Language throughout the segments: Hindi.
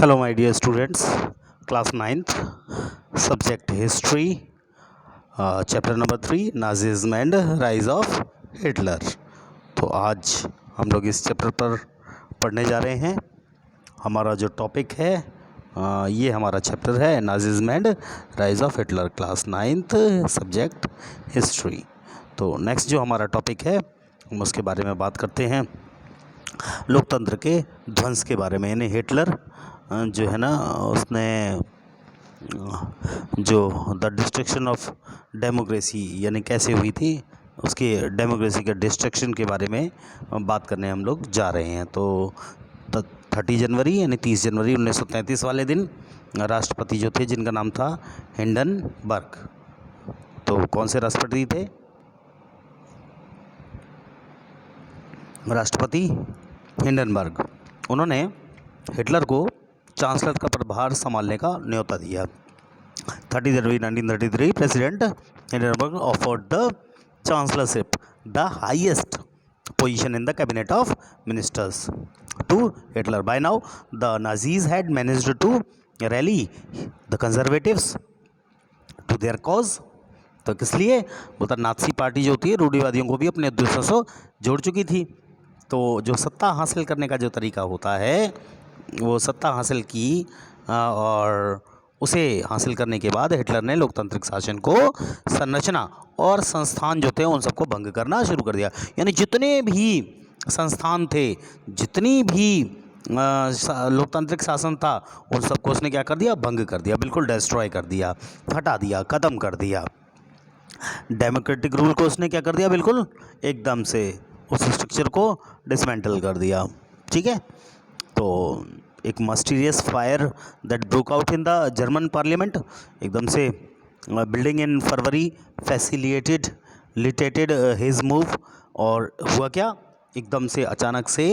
Hello, my dear students. Class 9th, subject history, chapter number 3, Nazism and rise of Hitler. तो आज हम लोग इस चैप्टर पर पढ़ने जा रहे हैं। हमारा जो टॉपिक है ये हमारा चैप्टर है Nazism and rise of Hitler, class 9th, subject history. तो नेक्स्ट जो हमारा टॉपिक है हम उसके बारे में बात करते हैं, लोकतंत्र के ध्वंस के बारे में। यानी हिटलर जो है ना, उसने जो द डिस्ट्रक्शन ऑफ डेमोक्रेसी यानी कैसे हुई थी, उसकी डेमोक्रेसी के डिस्ट्रक्शन के बारे में बात करने हम लोग जा रहे हैं। तो 30 जनवरी यानी 30 जनवरी 1933 वाले दिन राष्ट्रपति जो थे, जिनका नाम था हिंडनबर्ग। तो कौन से राष्ट्रपति थे? राष्ट्रपति हिंडनबर्ग। उन्होंने हिटलर को चांसलर का प्रभार संभालने का न्योता दिया। 30 January 1933 president Hindenburg offered the chancellorship, the highest position in the cabinet of ministers, to Hitler. By now the Nazis had managed to rally the conservatives to their cause. तो किस लिए? बोलता नाज़ी पार्टी जो होती है रूढ़िवादियों को भी अपने उद्देश्यों से जोड़ चुकी थी। तो जो सत्ता हासिल करने का जो तरीका होता है, वो सत्ता हासिल की और उसे हासिल करने के बाद हिटलर ने लोकतांत्रिक शासन को संरचना और संस्थान जो थे उन सबको भंग करना शुरू कर दिया। यानी जितने भी संस्थान थे, जितनी भी लोकतांत्रिक शासन था, उन सबको उसने क्या कर दिया? भंग कर दिया, बिल्कुल डिस्ट्रॉय कर दिया, हटा दिया, ख़त्म कर दिया। डेमोक्रेटिक रूल को उसने क्या कर दिया? बिल्कुल एकदम से उस स्ट्रक्चर को डिसमेंटल कर दिया। ठीक है। तो एक mysterious fire that broke out in the German parliament, एकदम से building in February facilitated his move. और हुआ क्या? एकदम से अचानक से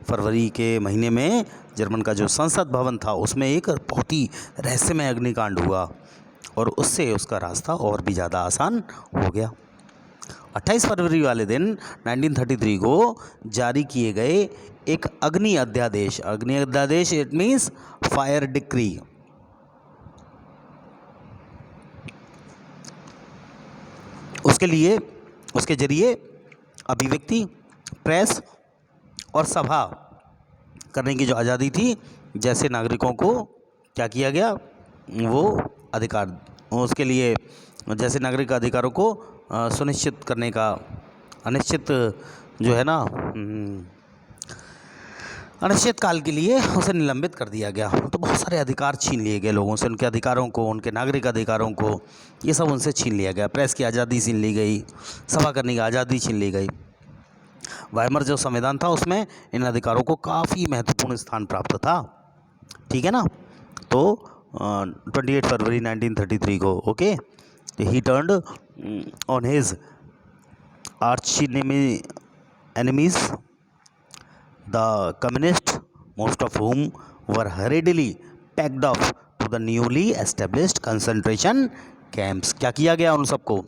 फरवरी के महीने में जर्मन का जो संसद भवन था उसमें एक बहुत ही रहस्यमय अग्निकांड हुआ और उससे उसका रास्ता और भी ज़्यादा आसान हो गया। 28 फरवरी वाले दिन 1933 को जारी किए गए एक अग्नि अध्यादेश, इट मीन्स फायर डिक्री, उसके जरिए अभिव्यक्ति, प्रेस और सभा करने की जो आज़ादी थी, जैसे नागरिकों को क्या किया गया? वो अधिकार, उसके लिए जैसे नागरिक अधिकारों को सुनिश्चित करने का, अनिश्चित जो है ना, अनिश्चित काल के लिए उसे निलंबित कर दिया गया। तो बहुत सारे अधिकार छीन लिए गए लोगों से, उनके अधिकारों को, उनके नागरिक अधिकारों को, ये सब उनसे छीन लिया गया। प्रेस की आज़ादी छीन ली गई, सभा करने की आज़ादी छीन ली गई। वाइमर जो संविधान था उसमें इन अधिकारों को काफ़ी महत्वपूर्ण स्थान प्राप्त था। ठीक है ना। तो 28 फरवरी 1933 को okay, he turned on his arch enemies, the communists, most of whom were hurriedly packed off to the newly established concentration camps. क्या किया गया उन सबको?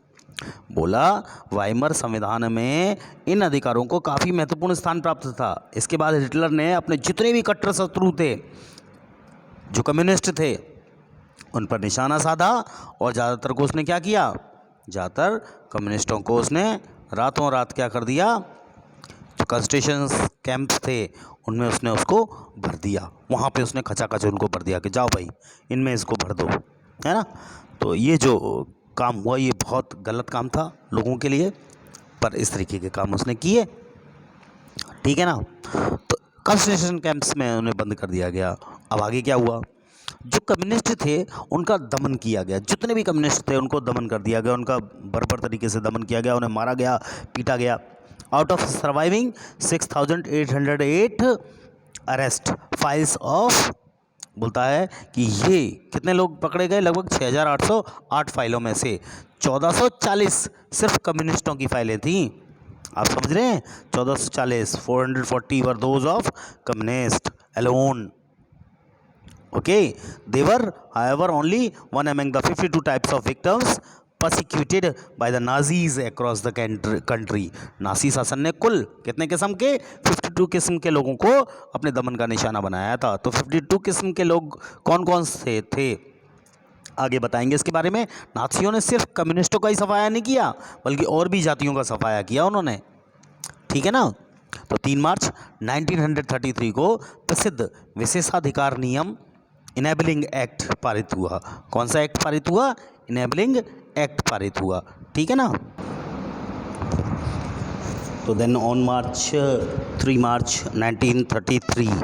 बोला वाइमर संविधान में इन अधिकारों को काफ़ी महत्वपूर्ण स्थान प्राप्त था। इसके बाद हिटलर ने अपने जितने भी कट्टर शत्रु थे, जो कम्युनिस्ट थे, उन पर निशाना साधा और ज़्यादातर को उसने क्या किया? ज़्यादातर कम्युनिस्टों को उसने रातों रात क्या कर दिया? जो कंसंट्रेशन कैंप्स थे उनमें उसने उसको भर दिया। वहाँ पे उसने खचाखच उनको भर दिया कि जाओ भाई इनमें इसको भर दो, है ना। तो ये जो काम हुआ ये बहुत गलत काम था लोगों के लिए, पर इस तरीके के काम उसने किए। ठीक है ना। तो कंसंट्रेशन कैंप्स में उन्हें बंद कर दिया गया। अब आगे क्या हुआ? जो कम्युनिस्ट थे उनका दमन किया गया, जितने भी कम्युनिस्ट थे उनको दमन कर दिया गया, उनका बर्बर तरीके से दमन किया गया, उन्हें मारा गया, पीटा गया। Out of surviving 6808 arrest files of, बोलता है कि ये कितने लोग पकड़े गए? लगभग 6808 फाइलों में से 1440 सिर्फ कम्युनिस्टों की फाइलें थीं। आप समझ रहे हैं? 1440, 440 वर those of communist alone. Okay, they were, however, only one among the 52 types of victims persecuted by the Nazis across the country. Nazi शासन ने कुल कितने किस्म के 52 किस्म के लोगों को अपने दमन का निशाना बनाया था। तो 52 किस्म के लोग कौन कौन से थे आगे बताएंगे इसके बारे में। नाथियों ने सिर्फ कम्युनिस्टों का ही सफाया नहीं किया बल्कि और भी जातियों का सफाया किया उन्होंने, ठीक है ना। तो 3 मार्च 1933 को प्रसिद्ध विशेषाधिकार नियम इनेबलिंग एक्ट पारित हुआ। कौन सा एक्ट पारित हुआ? इनेबलिंग एक्ट पारित हुआ, ठीक है ना। तो देन ऑन मार्च 3 मार्च 1933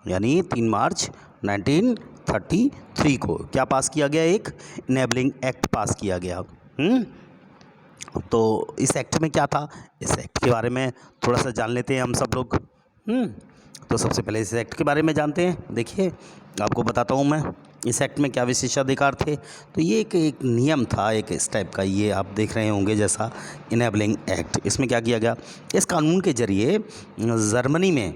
यानी 3 मार्च 1933 को क्या पास किया गया? एक इनेबलिंग एक्ट पास किया गया। तो इस एक्ट में क्या था? इस एक्ट के बारे में थोड़ा सा जान लेते हैं हम सब लोग। तो सबसे पहले इस एक्ट के बारे में जानते हैं। देखिए आपको बताता हूँ मैं इस एक्ट में क्या विशेषाधिकार थे। तो ये एक नियम था, एक इस टाइप का, ये आप देख रहे होंगे जैसा इनेबलिंग एक्ट। इसमें क्या किया गया? इस कानून के जरिए जर्मनी में,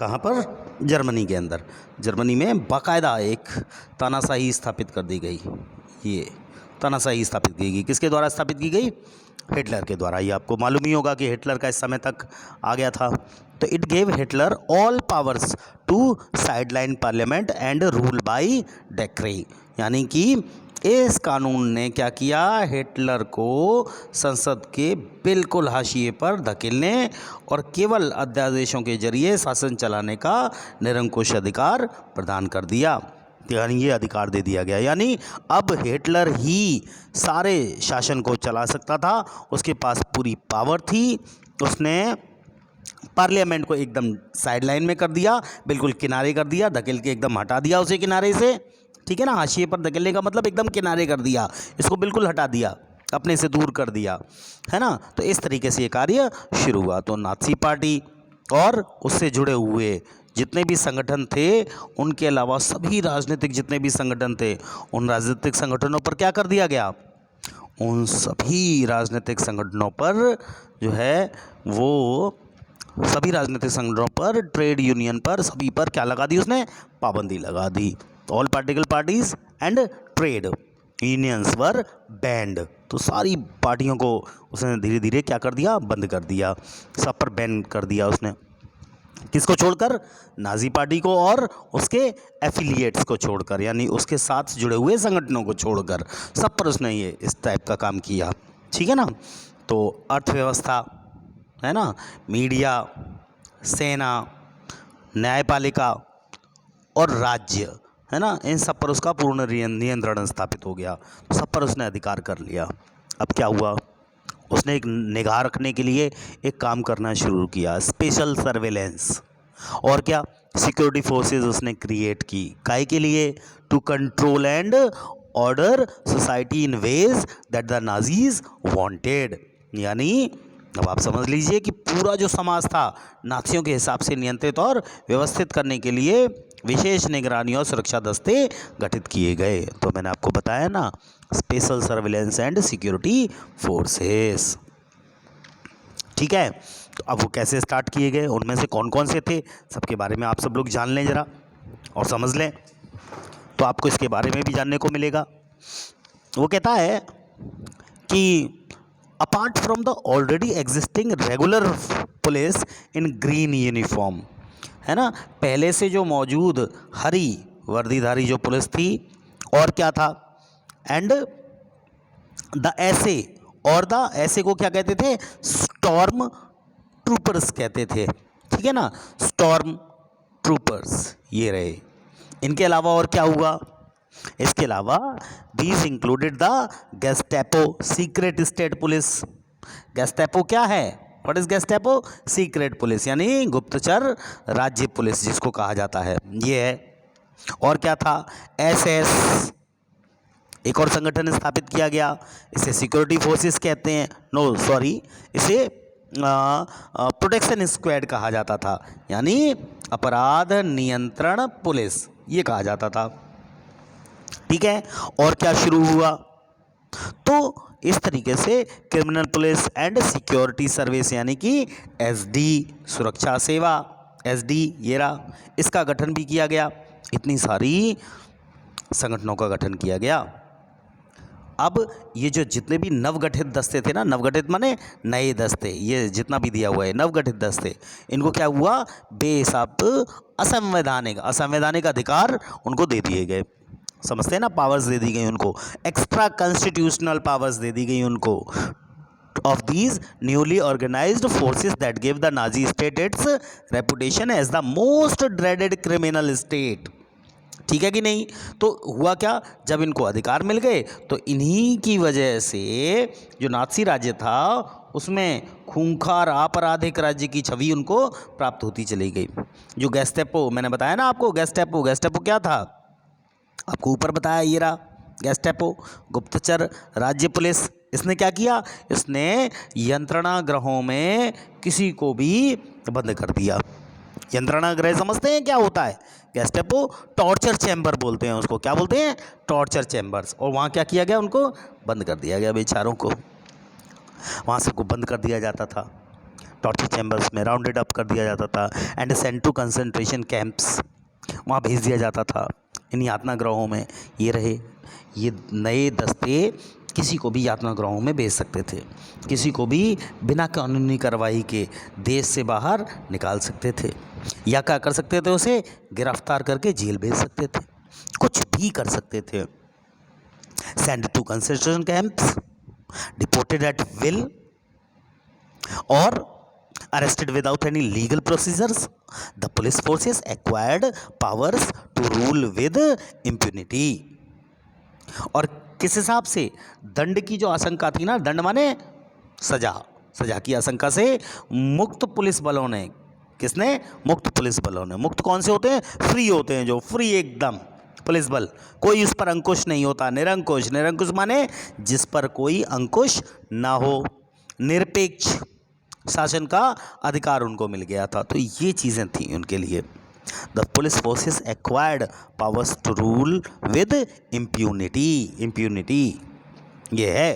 कहाँ पर? जर्मनी के अंदर, जर्मनी में बाकायदा एक तानाशाही स्थापित कर दी गई। ये तानाशाही स्थापित की गई, किसके द्वारा स्थापित की गई? हिटलर के द्वारा। ये आपको मालूम ही होगा कि हिटलर का इस समय तक आ गया था। तो it gave Hitler all powers to sideline parliament and rule by decree, यानी कि इस कानून ने क्या किया? हिटलर को संसद के बिल्कुल हाशिए पर धकेलने और केवल अध्यादेशों के जरिए शासन चलाने का निरंकुश अधिकार प्रदान कर दिया। यानी ये अधिकार दे दिया गया, यानी अब हिटलर ही सारे शासन को चला सकता था, उसके पास पूरी पावर थी। उसने पार्लियामेंट को एकदम साइडलाइन में कर दिया, बिल्कुल किनारे कर दिया, धकेल के एकदम हटा दिया उसे किनारे से, ठीक है ना। हाशिए पर धकेलने का मतलब एकदम किनारे कर दिया, इसको बिल्कुल हटा दिया, अपने से दूर कर दिया, है ना। तो इस तरीके से ये कार्य शुरू हुआ। तो नाज़ी पार्टी और उससे जुड़े हुए जितने भी संगठन थे, उनके अलावा सभी राजनीतिक जितने भी संगठन थे, उन राजनीतिक संगठनों पर क्या कर दिया गया? उन सभी राजनीतिक संगठनों पर जो है वो सभी राजनीतिक संगठनों पर, ट्रेड यूनियन पर, सभी पर क्या लगा दी? उसने पाबंदी लगा दी। All political parties and trade unions were banned. तो सारी पार्टियों को उसने धीरे धीरे क्या कर दिया? बंद कर दिया, सब पर बैन कर दिया उसने। किसको छोड़कर? नाज़ी पार्टी को और उसके एफिलिएट्स को छोड़कर, यानी उसके साथ जुड़े हुए संगठनों को छोड़कर सब पर उसने ये इस टाइप का काम किया, ठीक है ना। तो अर्थव्यवस्था, है ना, मीडिया, सेना, न्यायपालिका और राज्य, है ना, इन सब पर उसका पूर्ण नियंत्रण स्थापित हो गया। तो सब पर उसने अधिकार कर लिया। अब क्या हुआ? उसने एक निगाह रखने के लिए एक काम करना शुरू किया, स्पेशल सर्वेलेंस। और क्या? सिक्योरिटी फोर्सेस उसने क्रिएट की, काहे के लिए? To control and order society in ways that the Nazis wanted. यानी अब आप समझ लीजिए कि पूरा जो समाज था नाज़ियों के हिसाब से नियंत्रित और व्यवस्थित करने के लिए विशेष निगरानी और सुरक्षा दस्ते गठित किए गए। तो मैंने आपको बताया ना, special surveillance and security forces, ठीक है। तो अब वो कैसे स्टार्ट किए गए, उनमें से कौन कौन से थे, सबके बारे में आप सब लोग जान लें ज़रा और समझ लें, तो आपको इसके बारे में भी जानने को मिलेगा। वो कहता है कि apart from the already existing regular police in green uniform, है ना, पहले से जो मौजूद हरी वर्दीधारी जो पुलिस थी, और क्या था? एंड द ऐसे, और द ऐसे को क्या कहते थे? स्टॉर्म ट्रूपर्स कहते थे, ठीक है ना, स्टॉर्म ट्रूपर्स ये रहे। इनके अलावा और क्या हुआ? इसके अलावा these included the Gestapo secret state police. Gestapo क्या है? What is Gestapo? Secret police, यानी गुप्तचर राज्य पुलिस जिसको कहा जाता है, ये है। और क्या था? एसएस, एक और संगठन स्थापित किया गया, इसे सिक्योरिटी फोर्सेस कहते हैं, नो सॉरी, इसे प्रोटेक्शन स्क्वाड कहा जाता था, यानी अपराध नियंत्रण पुलिस ये कहा जाता था, ठीक है। और क्या शुरू हुआ? तो इस तरीके से criminal police and security service, यानी कि एसडी, सुरक्षा सेवा, एसडी ये रहा, इसका गठन भी किया गया। इतनी सारी संगठनों का गठन किया गया। अब ये जो जितने भी नवगठित दस्ते थे ना, नवगठित माने नए दस्ते, ये जितना भी दिया हुआ है नवगठित दस्ते, इनको क्या हुआ, बेशक असंवैधानिक असंवैधानिक अधिकार उनको दे दिए गए। समझते हैं ना, पावर्स दे दी गई उनको, एक्स्ट्रा कॉन्स्टिट्यूशनल पावर्स दे दी गई उनको of these newly organized forces that gave the Nazi state its reputation as the most dreaded criminal state। ठीक है कि नहीं। तो हुआ क्या, जब इनको अधिकार मिल गए तो इन्हीं की वजह से जो नाज़ी राज्य था उसमें खूंखार आपराधिक राज्य की छवि उनको प्राप्त होती चली गई। जो गेस्टेपो, मैंने बताया ना आपको, गेस्टेपो गेस्टेपो क्या था, आपको ऊपर बताया, ये रहा गेस्टेपो, गुप्तचर राज्य पुलिस। इसने क्या किया, इसने यंत्रणा गृहों में किसी को भी बंद कर दिया। यंत्रणा गृह समझते हैं क्या होता है, गेस्टेपो टॉर्चर चैम्बर बोलते हैं उसको, क्या बोलते हैं, टॉर्चर चैम्बर्स। और वहाँ क्या किया गया, उनको बंद कर दिया गया, बेचारों को वहाँ सबको बंद कर दिया जाता था, टॉर्चर चैम्बर्स में राउंडेड अप कर दिया जाता था, and sent to concentration camps, वहाँ भेज दिया जाता था। इन यातना गृहों में ये रहे, ये नए दस्ते किसी को भी यातना गृहों में भेज सकते थे, किसी को भी बिना कानूनी कार्रवाई के देश से बाहर निकाल सकते थे, या क्या कर सकते थे, उसे गिरफ्तार करके जेल भेज सकते थे, कुछ भी कर सकते थे। Send to concentration camps, deported at will और arrested without any legal procedures, the police forces acquired powers to rule with impunity। और किस हिसाब से, दंड की जो आशंका थी ना, दंड माने सजा, सजा की आशंका से मुक्त पुलिस बलों ने, किसने, मुक्त पुलिस बलों ने, मुक्त कौन से होते हैं, फ्री होते हैं, जो फ्री एकदम पुलिस बल, कोई उस पर अंकुश नहीं होता, निरंकुश, निरंकुश माने जिस पर कोई अंकुश ना हो, निरपेक्ष शासन का अधिकार उनको मिल गया था। तो ये चीज़ें थी उनके लिए। The police forces acquired powers to rule with impunity, impunity ये है।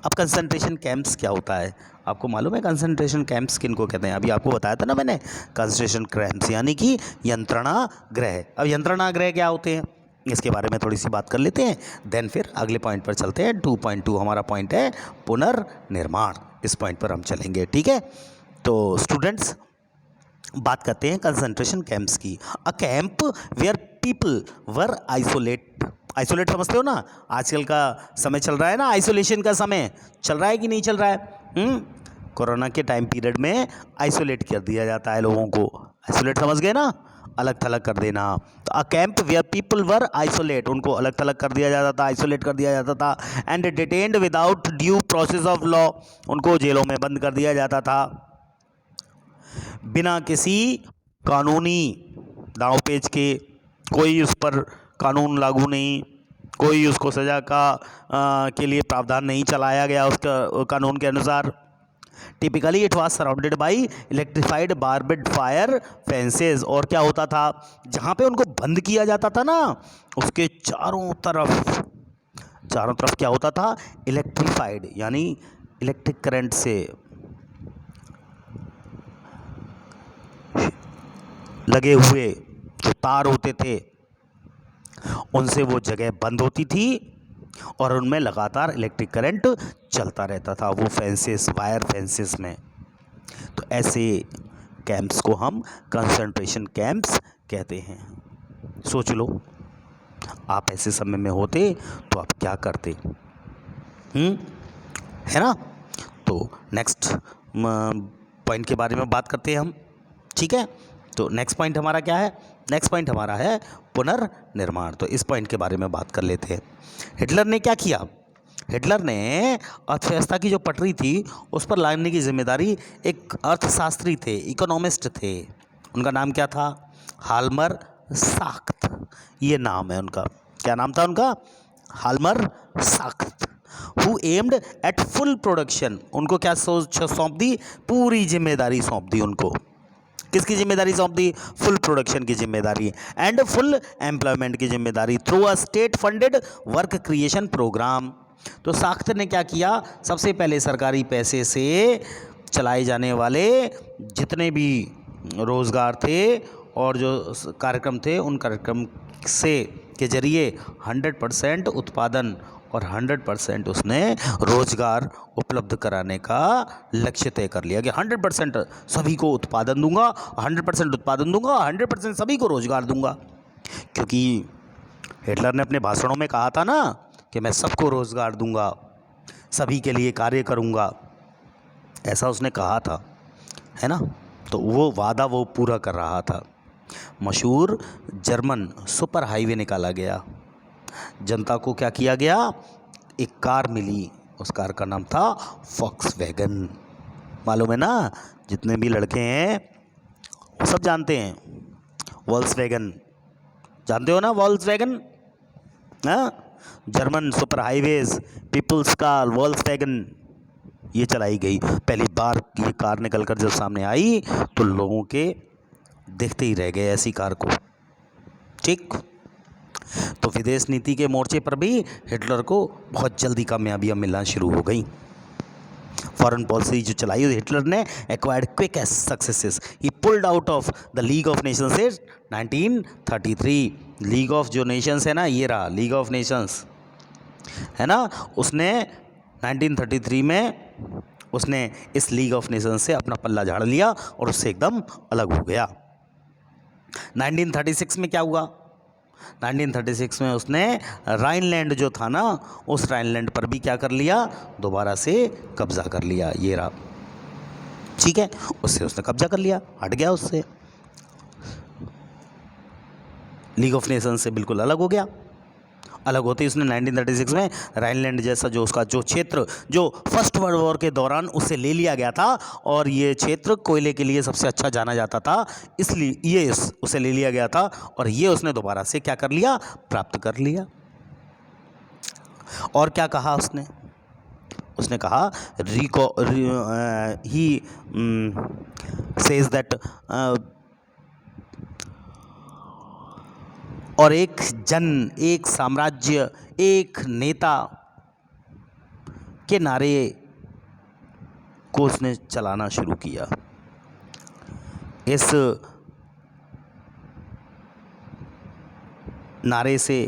अब कंसंट्रेशन कैंप्स क्या होता है, आपको मालूम है कंसंट्रेशन कैंप्स किनको कहते हैं, अभी आपको बताया था ना मैंने, कंसंट्रेशन कैंप्स यानी कि यंत्रणा गृह। अब यंत्रणा गृह क्या होते हैं, इसके बारे में थोड़ी सी बात कर लेते हैं, देन फिर अगले पॉइंट पर चलते हैं। 2.2 हमारा पॉइंट है पुनर्निर्माण, इस पॉइंट पर हम चलेंगे, ठीक है। तो स्टूडेंट्स बात करते हैं कंसंट्रेशन कैंप्स की। A camp where people were isolate, isolate समझते हो ना, आजकल का समय चल रहा है ना, आइसोलेशन का समय चल रहा है कि नहीं चल रहा है, कोरोना के टाइम पीरियड में आइसोलेट कर दिया जाता है लोगों को, आइसोलेट समझ गए ना, अलग थलग कर देना। तो a camp where people were isolate, उनको अलग थलग कर दिया जाता था, आइसोलेट कर दिया जाता था। And detained without due process of law, उनको जेलों में बंद कर दिया जाता था बिना किसी कानूनी दांव पेच के, कोई उस पर कानून लागू नहीं, कोई उसको सज़ा के लिए प्रावधान नहीं चलाया गया उसका कानून के अनुसार। Typically it was surrounded by electrified barbed wire fences, और क्या होता था, जहाँ पे उनको बंद किया जाता था ना, उसके चारों तरफ क्या होता था, इलेक्ट्रिफाइड यानी इलेक्ट्रिक करंट से लगे हुए जो तार होते थे, उनसे वो जगह बंद होती थी और उनमें लगातार इलेक्ट्रिक करंट चलता रहता था, वो फेंसेस, वायर फेंसेस में। तो ऐसे कैंप्स को हम कंसंट्रेशन कैंप्स कहते हैं। सोच लो, आप ऐसे समय में होते तो आप क्या करते, है ना। तो नेक्स्ट पॉइंट के बारे में बात करते हैं हम, ठीक है। तो नेक्स्ट पॉइंट हमारा क्या है, नेक्स्ट पॉइंट हमारा है पुनर्निर्माण। तो इस पॉइंट के बारे में बात कर लेते हैं। हिटलर ने क्या किया, हिटलर ने अर्थव्यवस्था की जो पटरी थी उस पर लाने की जिम्मेदारी एक अर्थशास्त्री थे, इकोनॉमिस्ट थे, उनका नाम क्या था, हाल्मर साख्त, ये नाम है उनका, क्या नाम था उनका, Hjalmar Schacht. Who aimed at full production, उनको क्या सौंप दी, पूरी जिम्मेदारी सौंप दी उनको, किसकी जिम्मेदारी सौंप दी, फुल प्रोडक्शन की जिम्मेदारी एंड फुल एम्प्लॉयमेंट की जिम्मेदारी through a state funded work creation program. तो साख्त ने क्या किया, सबसे पहले सरकारी पैसे से चलाए जाने वाले जितने भी रोज़गार थे और जो कार्यक्रम थे, उन कार्यक्रम से के जरिए 100% उत्पादन और 100% उसने रोजगार उपलब्ध कराने का लक्ष्य तय कर लिया कि 100% सभी को उत्पादन दूंगा, 100% उत्पादन दूंगा, 100% सभी को रोजगार दूंगा। क्योंकि हिटलर ने अपने भाषणों में कहा था ना कि मैं सबको रोजगार दूंगा, सभी के लिए कार्य करूंगा, ऐसा उसने कहा था, है ना। तो वो वादा वो पूरा कर रहा था। मशहूर जर्मन सुपर हाईवे निकाला गया, जनता को क्या किया गया, एक कार मिली, उस कार का नाम था फॉक्सवैगन। मालूम है ना, जितने भी लड़के हैं वो सब जानते हैं वॉल्क्सवैगन, जानते हो ना वॉल्क्सवैगन, हाँ। German super highways, people's car, Volkswagen, ये चलाई गई। पहली बार ये कार निकल कर जब सामने आई तो लोगों के देखते ही रह गए ऐसी कार को, ठीक। तो विदेश नीति के मोर्चे पर भी हिटलर को बहुत जल्दी कामयाबियां मिलना शुरू हो गई। फॉरेन पॉलिसी जो चलाई हिटलर ने, acquired quick successes. He pulled out of the league of Nations in 1933। League of जो नेशंस है ना, ये रहा लीग ऑफ नेशंस, है ना। उसने 1933 में उसने इस लीग ऑफ नेशंस से अपना पल्ला झाड़ लिया और उससे एकदम अलग हो गया। 1936 में क्या हुआ, 1936 में उसने राइनलैंड जो था ना, उस राइनलैंड पर भी क्या कर लिया, दोबारा से कब्जा कर लिया, ये रहा, ठीक है। उससे उसने कब्जा कर लिया, हट गया उससे, लीग ऑफ नेशंस से बिल्कुल अलग हो गया। अलग होते ही उसने 1936 में राइनलैंड जैसा जो उसका जो क्षेत्र जो फर्स्ट वर्ल्ड वॉर के दौरान उससे ले लिया गया था, और ये क्षेत्र कोयले के लिए सबसे अच्छा जाना जाता था, इसलिए ये उसे ले लिया गया था, और ये उसने दोबारा से क्या कर लिया, प्राप्त कर लिया। और क्या कहा उसने कहा ही सेज दैट, और एक जन, एक साम्राज्य, एक नेता के नारे को उसने चलाना शुरू किया। इस नारे से,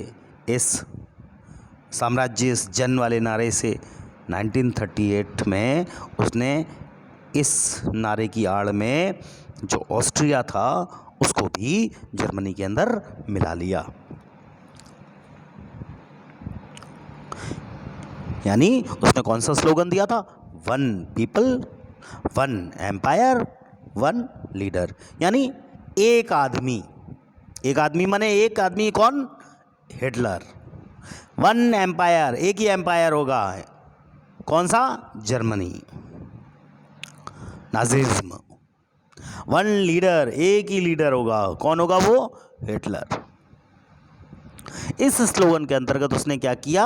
इस साम्राज्य, इस जन वाले नारे से 1938 में उसने इस नारे की आड़ में जो ऑस्ट्रिया था उसको भी जर्मनी के अंदर मिला लिया। यानी उसने कौन सा स्लोगन दिया था, one people, one empire, one leader. यानी एक आदमी, एक आदमी माने एक आदमी कौन, हिटलर। वन एम्पायर, एक ही एम्पायर होगा, कौन सा, जर्मनी, नाजिज्म। वन लीडर, एक ही लीडर होगा, कौन होगा वो, हिटलर। इस स्लोगन के अंतर्गत उसने क्या किया,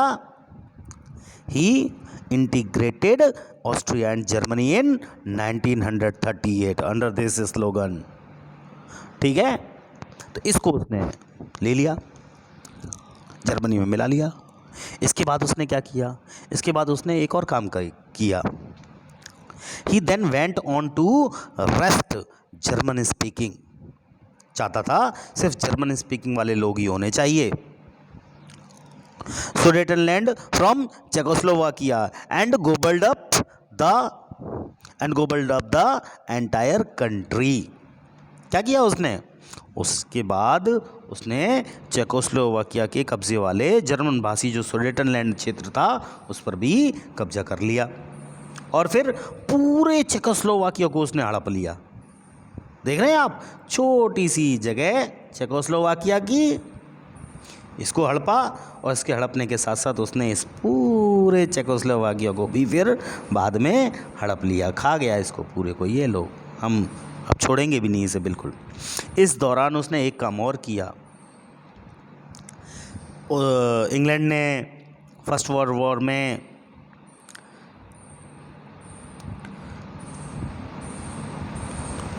he integrated Austria and Germany in 1938 under this slogan, ठीक है। तो इसको उसने ले लिया, जर्मनी में मिला लिया। इसके बाद उसने क्या किया, इसके बाद उसने एक और काम किया। He then went on to rest German speaking, चाहता था सिर्फ जर्मन स्पीकिंग वाले लोग ही होने चाहिए। Sudetenland from Czechoslovakia and gobbled up the entire country. क्या किया उसने, उसके बाद उसने चेकोस्लोवाकिया के कब्जे वाले जर्मन भाषी जो सुडेटनलैंड क्षेत्र था उस पर भी कब्जा कर लिया, और फिर पूरे चेकोस्लोवाकिया को उसने हड़प लिया। देख रहे हैं आप, छोटी सी जगह चेकोस्लोवाकिया की, इसको हड़पा, और इसके हड़पने के साथ साथ उसने इस पूरे चेकोस्लोवाकिया को भी फिर बाद में हड़प लिया, खा गया इसको पूरे को ये लोग, हम अब छोड़ेंगे भी नहीं इसे बिल्कुल। इस दौरान उसने एक काम और किया, इंग्लैंड ने फर्स्ट वर्ल्ड वॉर में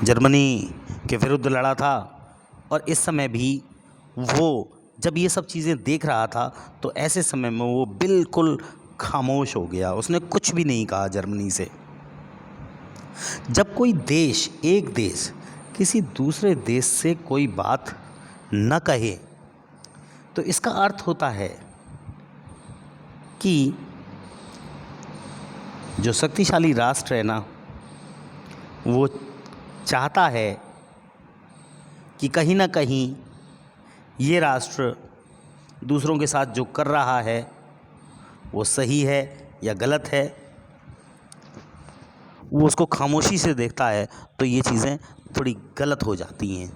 जर्मनी के विरुद्ध लड़ा था, और इस समय भी वो जब ये सब चीज़ें देख रहा था तो ऐसे समय में वो बिल्कुल खामोश हो गया, उसने कुछ भी नहीं कहा जर्मनी से। जब कोई देश, एक देश किसी दूसरे देश से कोई बात न कहे तो इसका अर्थ होता है कि जो शक्तिशाली राष्ट्र है ना, वो चाहता है कि कहीं ना कहीं ये राष्ट्र दूसरों के साथ जो कर रहा है वो सही है या गलत है, वो उसको खामोशी से देखता है तो ये चीज़ें थोड़ी गलत हो जाती हैं।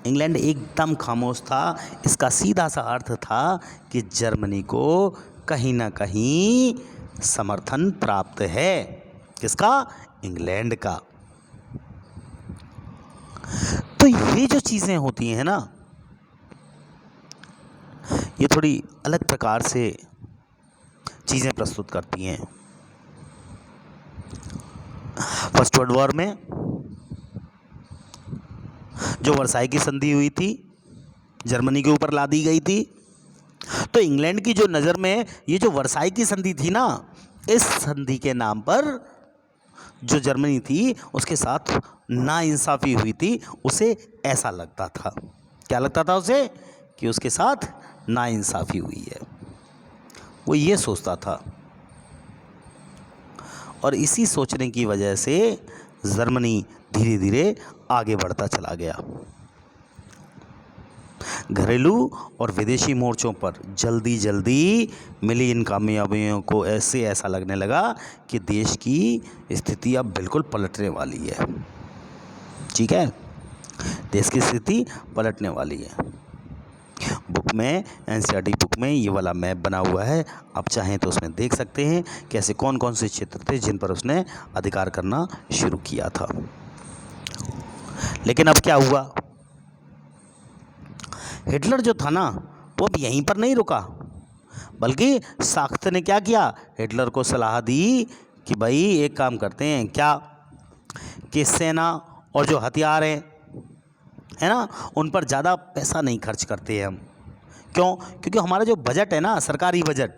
इंग्लैंड एकदम खामोश था। इसका सीधा सा अर्थ था कि जर्मनी को कहीं ना कहीं समर्थन प्राप्त है। किसका? इंग्लैंड का। तो ये जो चीज़ें होती हैं ना, ये थोड़ी अलग प्रकार से चीज़ें प्रस्तुत करती हैं। फर्स्ट वर्ल्ड वॉर में जो वर्साई की संधि हुई थी, जर्मनी के ऊपर ला दी गई थी, तो इंग्लैंड की जो नज़र में ये जो वर्साई की संधि थी ना, इस संधि के नाम पर जो जर्मनी थी उसके साथ नाइंसाफ़ी हुई थी। उसे ऐसा लगता था, क्या लगता था उसे? कि उसके साथ नाइंसाफ़ी हुई है। वो ये सोचता था और इसी सोचने की वजह से जर्मनी धीरे धीरे आगे बढ़ता चला गया। घरेलू और विदेशी मोर्चों पर जल्दी जल्दी मिली इन कामयाबियों को ऐसा लगने लगा कि देश की स्थिति अब बिल्कुल पलटने वाली है। ठीक है, देश की स्थिति पलटने वाली है। बुक में, एनसीईआरटी बुक में ये वाला मैप बना हुआ है, आप चाहें तो उसमें देख सकते हैं कि ऐसे कौन कौन से क्षेत्र थे जिन पर उसने अधिकार करना शुरू किया था। लेकिन अब क्या हुआ? हिटलर जो था ना, वो अब यहीं पर नहीं रुका, बल्कि साख्त ने क्या किया? हिटलर को सलाह दी कि भाई एक काम करते हैं क्या, कि सेना और जो हथियार हैं, है ना, उन पर ज़्यादा पैसा नहीं खर्च करते हैं हम। क्यों? क्योंकि हमारा जो बजट है ना, सरकारी बजट,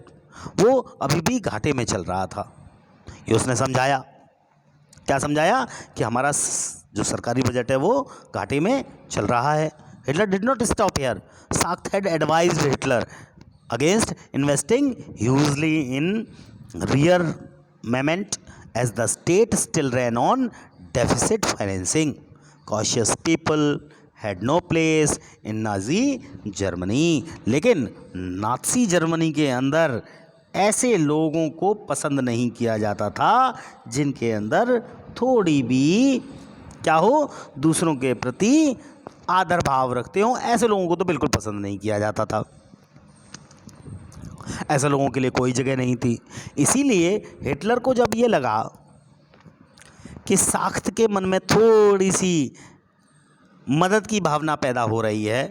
वो अभी भी घाटे में चल रहा था। ये उसने समझाया। क्या समझाया? कि हमारा जो सरकारी बजट है वो घाटे में चल रहा है। Hitler did not stop here. Schacht had advised Hitler against investing hugely in rearmament as the state still ran on deficit financing. Cautious people had no place in Nazi Germany. लेकिन नाज़ी जर्मनी के अंदर ऐसे लोगों को पसंद नहीं किया जाता था जिनके अंदर थोड़ी भी क्या हो, दूसरों के प्रति आदर भाव रखते हो। ऐसे लोगों को तो बिल्कुल पसंद नहीं किया जाता था। ऐसे लोगों के लिए कोई जगह नहीं थी। इसीलिए हिटलर को जब ये लगा कि साख्त के मन में थोड़ी सी मदद की भावना पैदा हो रही है,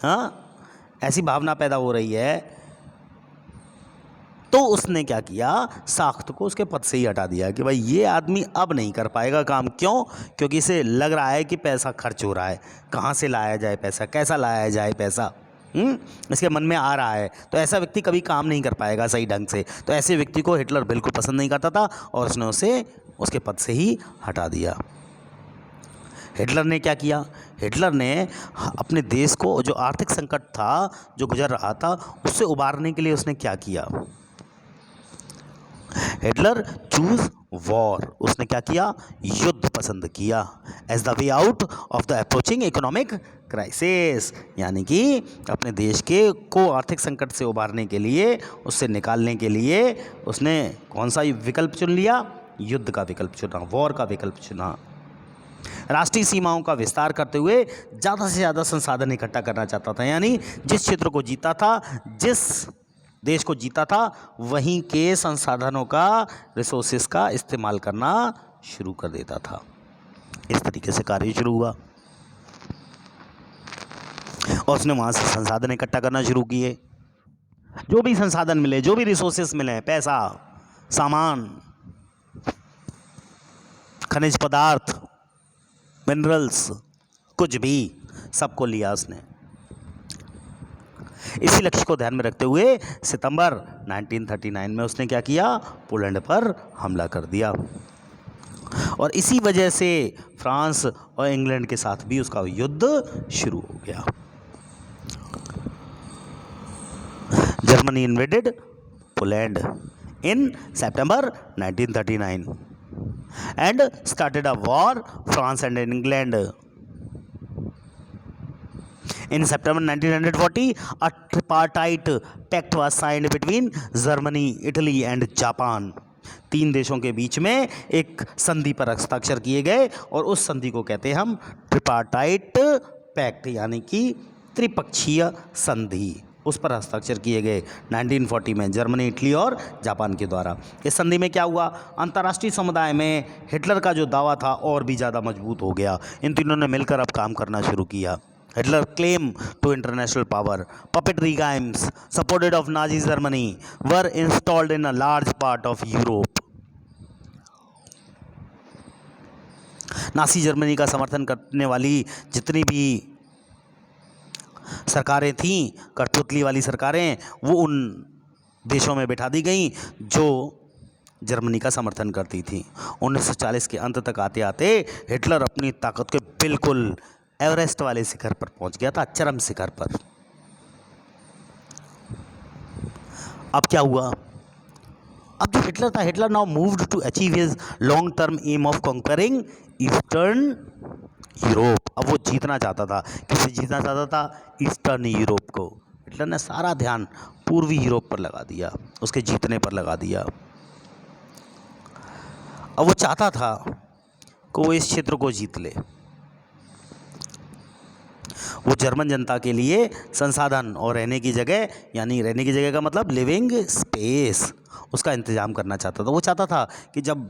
हाँ, ऐसी भावना पैदा हो रही है, तो उसने क्या किया? साख्त को उसके पद से ही हटा दिया कि भाई ये आदमी अब नहीं कर पाएगा काम। क्यों? क्योंकि इसे लग रहा है कि पैसा खर्च हो रहा है, कहाँ से लाया जाए पैसा, कैसा लाया जाए पैसा, इसके मन में आ रहा है। तो ऐसा व्यक्ति कभी काम नहीं कर पाएगा सही ढंग से। तो ऐसे व्यक्ति को हिटलर बिल्कुल पसंद नहीं करता था और उसने उसे उसके पद से ही हटा दिया। हिटलर ने क्या किया? हिटलर ने अपने देश को जो आर्थिक संकट था जो गुजर रहा था उससे उबारने के लिए उसने क्या किया? Hitler choose war. उसने क्या किया? युद्ध पसंद किया as the way out of the approaching economic crisis. यानी कि अपने देश को आर्थिक संकट से उबारने के लिए, उससे निकालने के लिए उसने कौन सा विकल्प चुन लिया? युद्ध का विकल्प चुना, वॉर का विकल्प चुना। राष्ट्रीय सीमाओं का विस्तार करते हुए ज़्यादा से ज़्यादा संसाधन इकट्ठा करना चाहता था। यानी जिस क्षेत्र को जीता था, जिस देश को जीता था, वहीं के संसाधनों का, रिसोर्सेस का इस्तेमाल करना शुरू कर देता था। इस तरीके से कार्य शुरू हुआ और उसने वहाँ से संसाधन इकट्ठा करना शुरू किए। जो भी संसाधन मिले, जो भी रिसोर्सेस मिले, पैसा, सामान, खनिज पदार्थ, मिनरल्स, कुछ भी, सबको लिया उसने। इसी लक्ष्य को ध्यान में रखते हुए सितंबर 1939 में उसने क्या किया? पोलैंड पर हमला कर दिया और इसी वजह से फ्रांस और इंग्लैंड के साथ भी उसका युद्ध शुरू हो गया। Germany invaded Poland in September 1939 and started a war France and England. In September 1940, a tripartite pact was signed between Germany, Italy and Japan. 3 देशों के बीच में एक संधि पर हस्ताक्षर किए गए और उस संधि को कहते हैं हम ट्रिपार्टाइट पैक्ट, यानी कि त्रिपक्षीय संधि। उस पर हस्ताक्षर किए गए 1940 में जर्मनी, इटली और जापान के द्वारा। इस संधि में क्या हुआ, अंतर्राष्ट्रीय समुदाय में हिटलर का जो दावा था और भी ज़्यादा मजबूत हो गया। इन तीनों ने मिलकर अब काम करना शुरू किया। Hitler claim to international power. Puppet regimes supported of Nazi Germany were installed in a large part of Europe. Nasi Germany का समर्थन करने वाली जितनी भी सरकारें थीं, कठपुतली वाली सरकारें, वो उन देशों में बैठा दी गईं जो जर्मनी का समर्थन करती थी। 1940 के अंत तक आते आते हिटलर अपनी ताकत के बिल्कुल एवरेस्ट वाले शिखर पर पहुंच गया था, चरम शिखर पर। अब क्या हुआ, अब जो हिटलर था, Hitler now moved to achieve his long term aim of conquering Eastern Europe. अब वो जीतना चाहता था, किसे जीतना चाहता था, ईस्टर्न यूरोप को। हिटलर ने सारा ध्यान पूर्वी यूरोप पर लगा दिया, उसके जीतने पर लगा दिया। अब वो चाहता था कि वो इस क्षेत्र को जीत ले। वो जर्मन जनता के लिए संसाधन और रहने की जगह, यानी रहने की जगह का मतलब लिविंग स्पेस, उसका इंतज़ाम करना चाहता था। वो चाहता था कि जब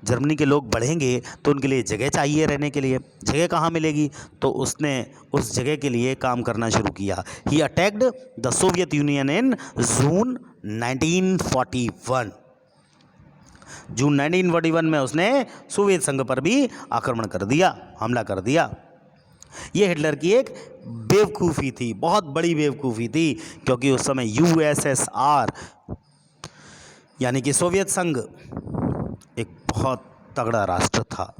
जर्मनी के लोग बढ़ेंगे तो उनके लिए जगह चाहिए रहने के लिए। जगह कहाँ मिलेगी, तो उसने उस जगह के लिए काम करना शुरू किया। ही attacked the Soviet union in जून 1941। जून 1941 में उसने सोवियत संघ पर भी आक्रमण कर दिया, हमला कर दिया। ये हिटलर की एक बेवकूफ़ी थी, बहुत बड़ी बेवकूफ़ी थी, क्योंकि उस समय यूएसएसआर यानी कि सोवियत संघ एक बहुत तगड़ा राष्ट्र था।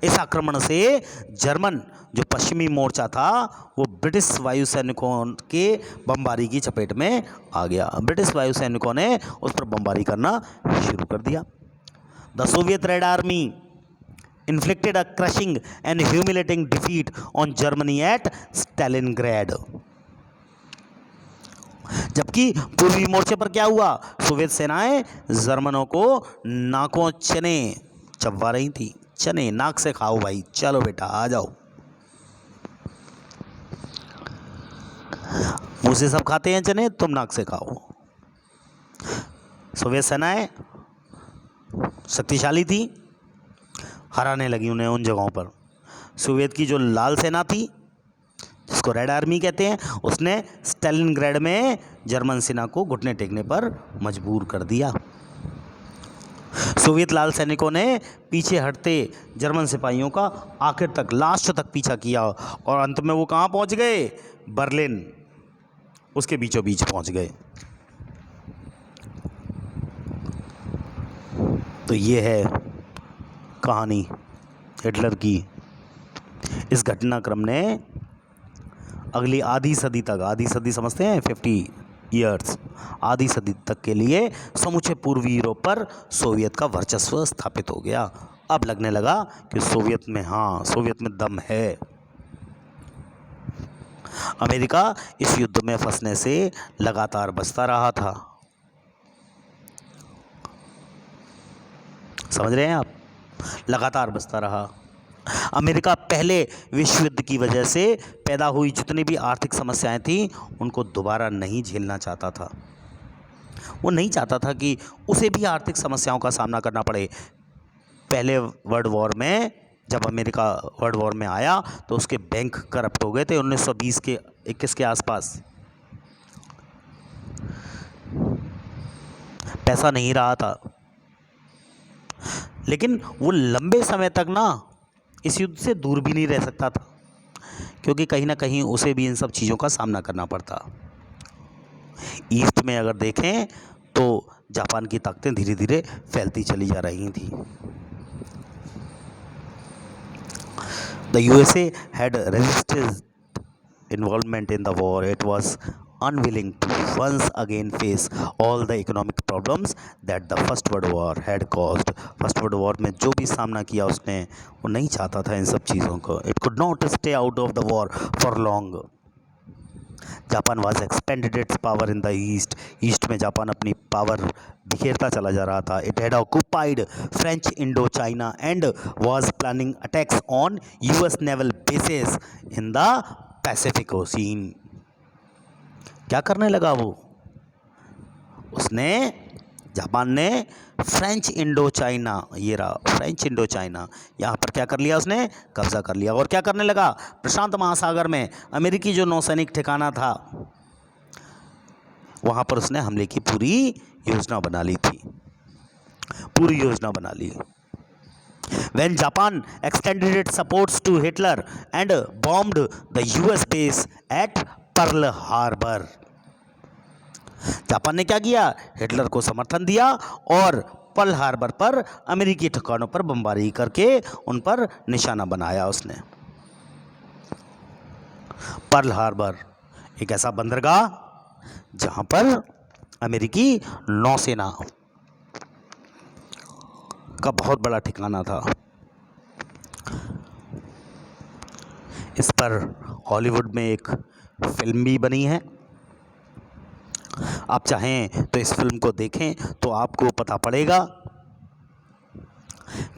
इस आक्रमण से जर्मन जो पश्चिमी मोर्चा था वो ब्रिटिश वायुसैनिकों के बमबारी की चपेट में आ गया। ब्रिटिश वायुसैनिकों ने उस पर बमबारी करना शुरू कर दिया। The Soviet red army inflicted a crushing and humiliating defeat on Germany at Stalingrad। जबकि पूर्वी मोर्चे पर क्या हुआ, सोवियत सेनाएं जर्मनों को नाकों चने चबवा रही थी। चने नाक से खाओ भाई, चलो बेटा आ जाओ। मुंह से सब खाते हैं चने, तुम नाक से खाओ। सोवियत सेनाएं शक्तिशाली थी, हराने लगी उन्हें उन जगहों पर। सोवियत की जो लाल सेना थी, जिसको रेड आर्मी कहते हैं, उसने स्टालिनग्राड में जर्मन सेना को घुटने टेकने पर मजबूर कर दिया। सोवियत लाल सैनिकों ने पीछे हटते जर्मन सिपाहियों का आखिर तक, लास्ट तक पीछा किया और अंत में वो कहाँ पहुँच गए, बर्लिन, उसके बीचों बीच पहुँच गए। तो ये है कहानी हिटलर की। इस घटनाक्रम ने अगली आधी सदी तक, आधी सदी समझते हैं 50 ईयर्स, आधी सदी तक के लिए समूचे पूर्वी यूरोप पर सोवियत का वर्चस्व स्थापित हो गया। अब लगने लगा कि सोवियत में, हाँ, सोवियत में दम है। अमेरिका इस युद्ध में फंसने से लगातार बचता रहा था। समझ रहे हैं आप, लगातार बचता रहा। अमेरिका पहले विश्व युद्ध की वजह से पैदा हुई जितनी भी आर्थिक समस्याएं थीं उनको दोबारा नहीं झेलना चाहता था। वो नहीं चाहता था कि उसे भी आर्थिक समस्याओं का सामना करना पड़े। पहले वर्ल्ड वॉर में जब अमेरिका वर्ल्ड वॉर में आया तो उसके बैंक करप्ट हो गए थे 1920 के 21 के आसपास। पैसा नहीं रहा था, लेकिन वो लंबे समय तक ना इस युद्ध से दूर भी नहीं रह सकता था, क्योंकि कहीं ना कहीं उसे भी इन सब चीज़ों का सामना करना पड़ता। ईस्ट में अगर देखें तो जापान की ताकतें धीरे धीरे फैलती चली जा रही थी। The USA had resisted involvement in the war. It was unwilling to once again face all the economic problems that the First World War had caused. First world war में जो भी सामना किया उसने, वो नहीं चाहता था इन सब चीज़ों को. It could not stay out of the war for long. Japan was expanded it's power in the east. East में जापान अपनी पावर बिखेरता चला जा रहा था. It had occupied French Indo China and was planning attacks on US naval bases in the Pacific ocean. क्या करने लगा वो? उसने, जापान ने फ्रेंच इंडो चाइना, ये रहा फ्रेंच इंडो चाइना, यहाँ पर क्या कर लिया उसने? कब्जा कर लिया. और क्या करने लगा? प्रशांत महासागर में अमेरिकी जो नौसैनिक ठिकाना था वहाँ पर उसने हमले की पूरी योजना बना ली थी. पूरी योजना बना ली. When Japan extended its supports to Hitler and bombed the US base at Pearl Harbor. Japan ने क्या किया? हिटलर को समर्थन दिया और पर्ल हार्बर पर अमेरिकी ठिकानों पर बमबारी करके उन पर निशाना बनाया उसने. पर्ल हार्बर एक ऐसा बंदरगाह जहां पर अमेरिकी नौसेना का बहुत बड़ा ठिकाना था. इस पर हॉलीवुड में एक फिल्म भी बनी है. आप चाहें तो इस फिल्म को देखें तो आपको पता पड़ेगा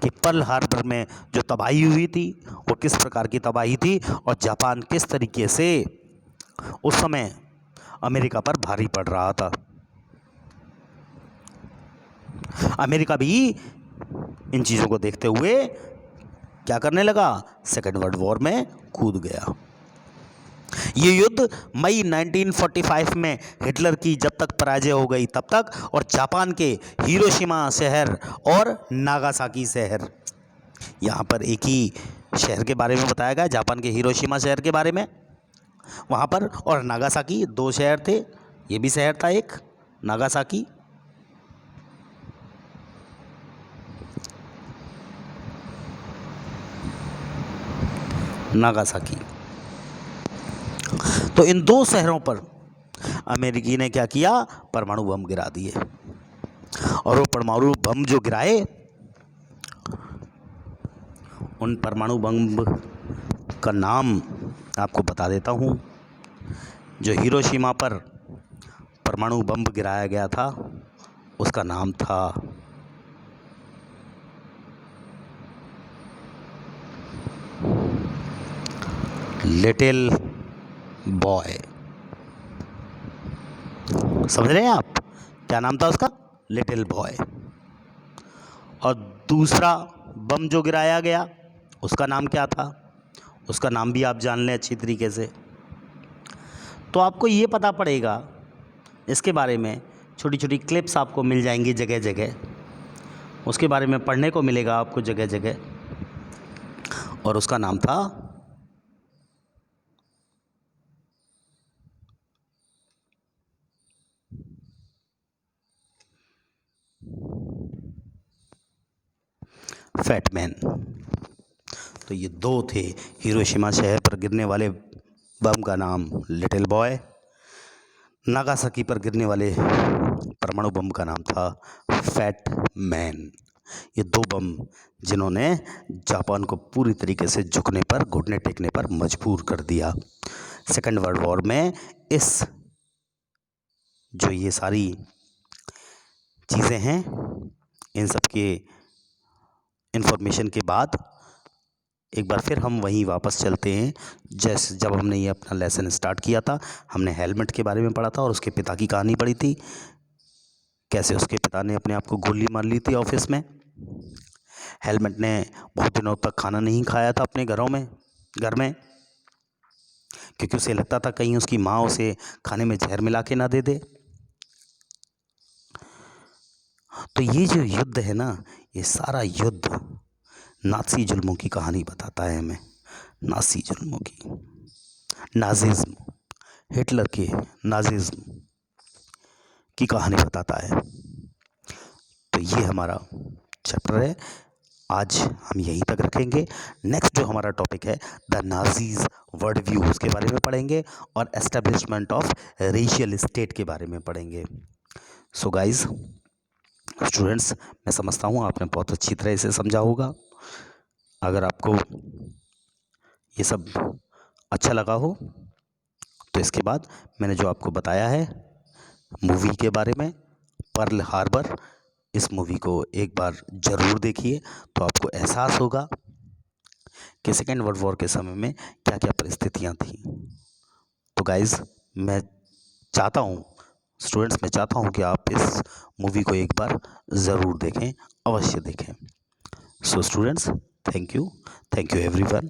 कि पर्ल हार्बर में जो तबाही हुई थी वो किस प्रकार की तबाही थी और जापान किस तरीके से उस समय अमेरिका पर भारी पड़ रहा था. अमेरिका भी इन चीज़ों को देखते हुए क्या करने लगा? सेकेंड वर्ल्ड वॉर में कूद गया. ये युद्ध मई 1945 में हिटलर की जब तक पराजय हो गई तब तक, और जापान के हिरोशिमा शहर और नागासाकी शहर, यहाँ पर एक ही शहर के बारे में बताया गया, जापान के हिरोशिमा शहर के बारे में. वहाँ पर और नागासाकी दो शहर थे. ये भी शहर था एक नागासाकी. नागासाकी. तो इन दो शहरों पर अमेरिकी ने क्या किया? परमाणु बम गिरा दिए. और वो परमाणु बम जो गिराए, उन परमाणु बम का नाम आपको बता देता हूँ. जो हिरोशिमा पर परमाणु बम गिराया गया था उसका नाम था लिटिल बॉय. समझ रहे हैं आप? क्या नाम था उसका? Little boy. और दूसरा बम जो गिराया गया उसका नाम क्या था? उसका नाम भी आप जान लें अच्छी तरीके से, तो आपको ये पता पड़ेगा. इसके बारे में छोटी छोटी क्लिप्स आपको मिल जाएंगी जगह जगह, उसके बारे में पढ़ने को मिलेगा आपको जगह जगह. और उसका नाम था फैट मैन. तो ये दो थे. हिरोशिमा शहर पर गिरने वाले बम का नाम लिटिल बॉय. नागासाकी पर गिरने वाले परमाणु बम का नाम था फैट मैन. ये दो बम जिन्होंने जापान को पूरी तरीके से झुकने पर, घुटने टेकने पर मजबूर कर दिया. सेकेंड वर्ल्ड वॉर में इस जो ये सारी चीज़ें हैं, इन सब के इन्फॉर्मेशन के बाद एक बार फिर हम वहीं वापस चलते हैं जैसे जब हमने ये अपना लेसन स्टार्ट किया था. हमने हेलमेट के बारे में पढ़ा था और उसके पिता की कहानी पढ़ी थी. कैसे उसके पिता ने अपने आप को गोली मार ली थी ऑफिस में. हेलमेट ने बहुत दिनों तक खाना नहीं खाया था अपने घर में, क्योंकि उसे लगता था कहीं उसकी माँ उसे खाने में जहर मिला के ना दे दे. तो ये जो युद्ध है ना, ये सारा युद्ध नाज़ी जुल्मों की कहानी बताता है हमें. नाज़ी जुल्मों की, नाज़िज़्म, हिटलर के नाज़िज़्म की कहानी बताता है. तो ये हमारा चैप्टर है आज हम यहीं तक रखेंगे। नेक्स्ट जो हमारा टॉपिक है द नाजीज वर्ल्ड व्यू, उसके बारे में पढ़ेंगे और एस्टेब्लिशमेंट ऑफ रेशियल स्टेट के बारे में पढ़ेंगे। सो गाइस, स्टूडेंट्स, मैं समझता हूँ आपने बहुत अच्छी तरह इसे समझा होगा। अगर आपको ये सब अच्छा लगा हो तो इसके बाद मैंने जो आपको बताया है मूवी के बारे में, पर्ल हार्बर, इस मूवी को एक बार ज़रूर देखिए, तो आपको एहसास होगा कि सेकेंड वर्ल्ड वॉर के समय में क्या क्या परिस्थितियाँ थीं। तो गाइज़, मैं चाहता हूँ, स्टूडेंट्स, मैं चाहता हूँ कि आप इस मूवी को एक बार ज़रूर देखें, अवश्य देखें। So students, thank you everyone.